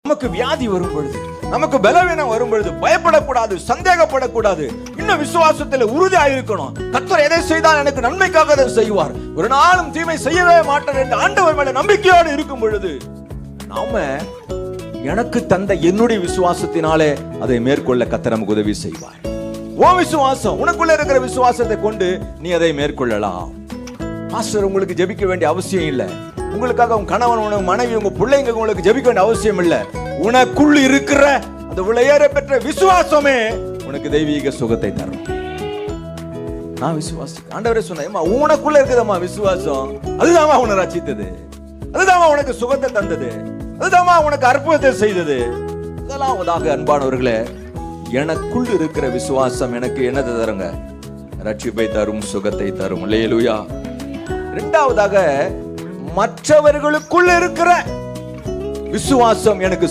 நமக்கு வியாதி வரும் பொழுது, நமக்கு பலவீனம் வரும் பொழுது பயப்படக்கூடாது, சந்தேகப்படக்கூடாது. இன்னும் விசுவாசத்தில் உறுதியாக இருக்கணும். கர்த்தர் எதை செய்தால் எனக்கு நன்மைக்காக அதை செய்வார், ஒரு நாளும் தீமை செய்யவே மாட்டார் என்று ஆண்டவர் மேல நம்பிக்கையோடு இருக்கும் பொழுது நாம எனக்கு தந்த என்னுடைய விசுவாசத்தினாலே அதை மேற்கொள்ள கர்த்தர் நமக்கு உதவி செய்வார். உன் விசுவாசம், உனக்குள்ள இருக்கிற விசுவாசத்தை கொண்டு நீ அதை மேற்கொள்ளலாம். பாஸ்டர் உங்களுக்கு ஜெபிக்க வேண்டிய அவசியம் இல்லை, உங்களுக்காக உங்க கணவன், உங்க மனைவி, உங்க பிள்ளைங்க உங்களுக்கு ஜெபிக்க வேண்டிய அவசியம் இல்லை. உனக்குள் இருக்கிற அந்த விளையேற பெற்ற விசுவாசமே உனக்கு தெய்வீக சுகத்தை தரும். நான் விசுவாசி, ஆண்டவரே சொன்னா உனக்குள்ள இருக்குதம்மா விசுவாசம், அதுதான் உன்னை ரட்சித்தது, அதுதான் உனக்கு சுகத்தை தந்தது, அதுதான் உனக்கு அற்புதத்தை செய்தது. இதெல்லாம் உதாக அன்பானவர்களே, எனக்குள் இருக்கிற விசுவாசம் எனக்கு என்னது தருங்க? ரட்சிப்பை தரும், சுகத்தை தரும். அல்லேலூயா. இரண்டாவதாக, மற்றவர்களுக்குள் இருக்கிற விசுவாசம் எனக்கு